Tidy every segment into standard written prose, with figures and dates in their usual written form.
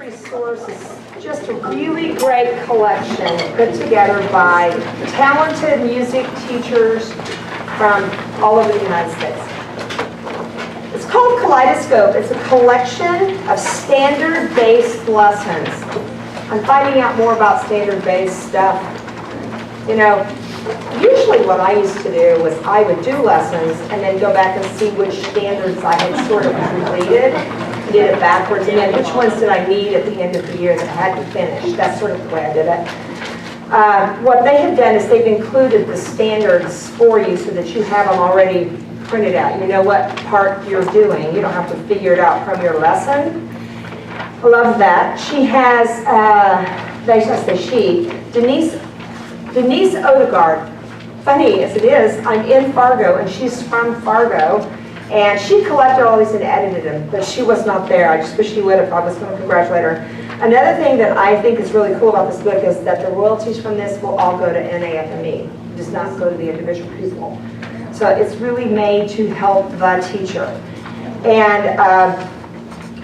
Resource is just a really great collection put together by talented music teachers from all over the United States. It's called Kaleidoscope. It's a collection of standard-based lessons. I'm finding out more about standard-based stuff. You know, usually what I used to do was I would do lessons and then go back and see which standards I had sort of completed. Did it backwards, and then which ones did I need at the end of the year that I had to finish. That's sort of the way I did it. What they have done is they've included the standards for you so that you have them already printed out. You know what part you're doing. You don't have to figure it out from your lesson. I love that. She has, Denese Odegaard. Funny as it is, I'm in Fargo, and she's from Fargo. And she collected all these and edited them, but she was not there. I just wish she would if I was going to congratulate her. Another thing that I think is really cool about this book is that the royalties from this will all go to NAFME. It does not go to the individual people. So it's really made to help the teacher. And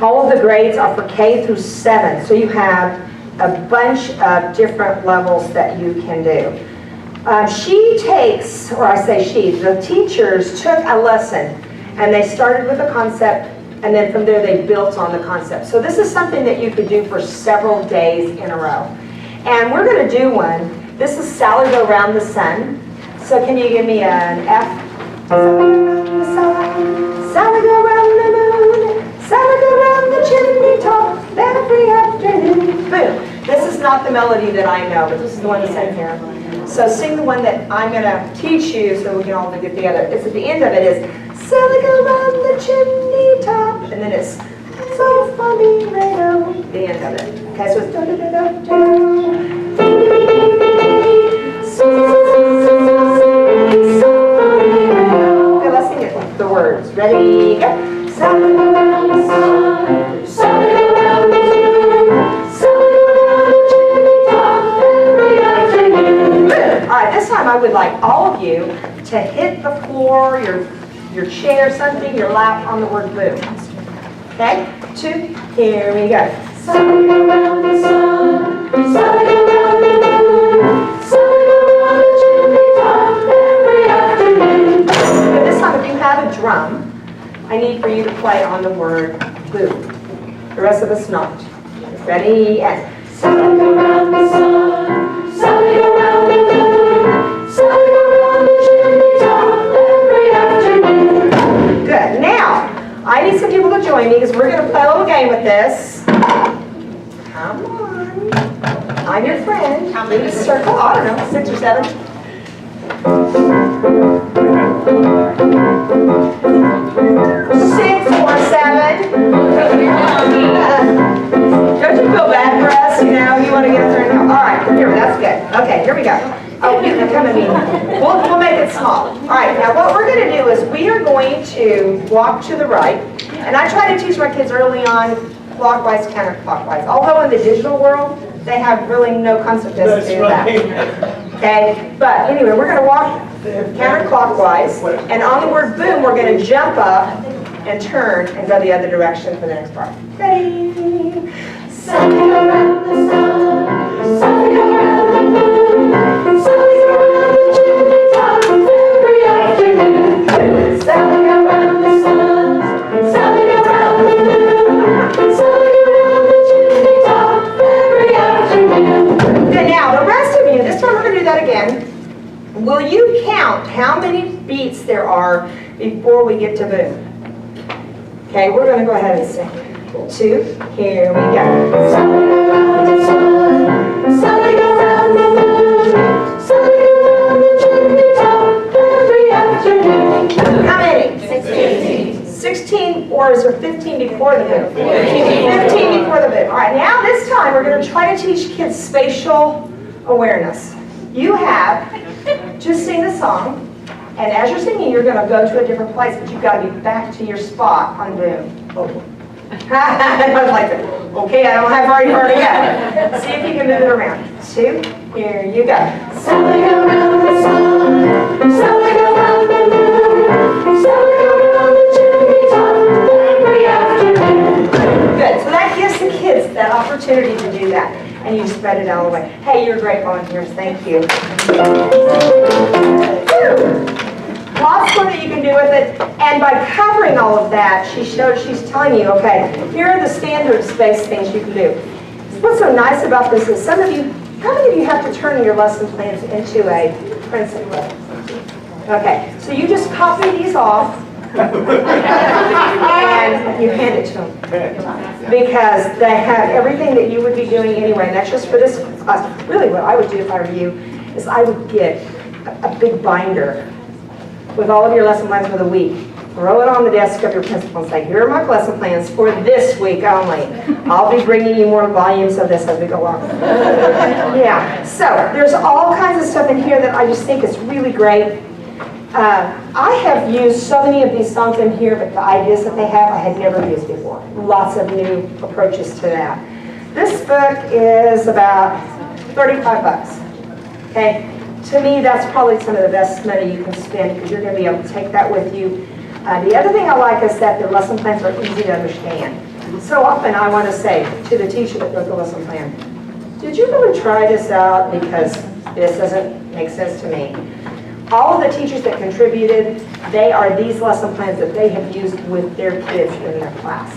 all of the grades are for K through 7. So you have a bunch of different levels that you can do. The teachers took a lesson and they started with a concept, and then from there they built on the concept. So this is something that you could do for several days in a row. And we're going to do one. This is Sally Go Round the Sun. So can you give me an F? Sally go round the moon, Sally go round the chimney top every afternoon. Boom. This is not the melody that I know, but this is the one that's in here. So sing the one that I'm going to teach you so we can all get together. It's at the end of it is Sally go round the chimney top, and then it's so funny, the end of it. Okay, so it's da da da da da. Okay, let's sing it. The words. Ready? Go. Sally go round the sun, Sally go round the moon, Sally go round the chimney top every afternoon. All right, this time I would like all of you to hit the floor, your chair, something, your lap on the word boom. Okay? 2, here we go. Sally go round the sun, Sally go round the moon, Sally go round the chimney top every afternoon. But this time, if you have a drum, I need for you to play on the word boom. The rest of us not. Ready? And Sally go round the sun, Sally go round the moon, Sally go round the chimney top every afternoon. Good. Now, I need some people to join me because we're going to play a little game with this. Come on. I'm your friend. How many circle? I don't know, 6 or 7. 6 or 7. Don't you feel bad for us? You know, you want to get us there now. All right, here, that's good. Okay, here we go. Oh, you can come and meet. We'll make it small. All right, now what we're going to do is we are going to walk to the right. And I try to teach my kids early on clockwise, counterclockwise. Although in the digital world, they have really no concept as to that. Okay, but anyway, we're going to walk counterclockwise. And on the word boom, we're going to jump up and turn and go the other direction for the next part. Ready? Sally go round the sun, Sally go round the moon, Sally go round the chimney top every afternoon. Sally go round the sun, Sally go round the moon, Sally go round the chimney top every afternoon. Good, now the rest of you, this time we're going to do that again. Will you count how many beats there are before we get to boom? Okay, we're going to go ahead and sing. 2, here we go. Sally go round the sun, Sally go round the moon, Sally go round the chimney top every afternoon. How many? 16. 16, or is there 15 before the boom? 15 before the boom. All right, now this time we're going to try to teach kids spatial awareness. You have, just sing the song, and as you're singing, you're going to go to a different place, but you've got to be back to your spot on boom. Oh. I was like, okay, I don't have very far to go. See if you can move it around. 2, here you go. Sally go round the sun, Sally go round the moon, Sally go round the chimney top every afternoon. Good, so that gives the kids that opportunity spread it out of the way. Hey, you're great volunteers. Thank you. Lots more that you can do with it, and by covering all of that, she's telling you, okay, here are the standard space things you can do. What's so nice about this is how many of you have to turn your lesson plans into a printed book? Okay, so you just copy these off, and you hand it to them. Because they have everything that you would be doing anyway, and that's just for this class. Really what I would do if I were you is I would get a big binder with all of your lesson plans for the week. Throw it on the desk of your principal and say, here are my lesson plans for this week only. I'll be bringing you more volumes of this as we go along. Yeah, so there's all kinds of stuff in here that I just think is really great. I have used so many of these songs in here, but the ideas that they have I had never used before. Lots of new approaches to that. This book is about 35 bucks. Okay, to me that's probably some of the best money you can spend because you're going to be able to take that with you. The other thing I like is that the lesson plans are easy to understand. So often I want to say to the teacher that wrote the lesson plan, did you really try this out because this doesn't make sense to me? All of the teachers that contributed, they are these lesson plans that they have used with their kids in their class.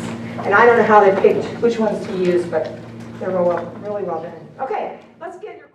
And I don't know how they picked which ones to use, but they're really well done. Okay, let's get your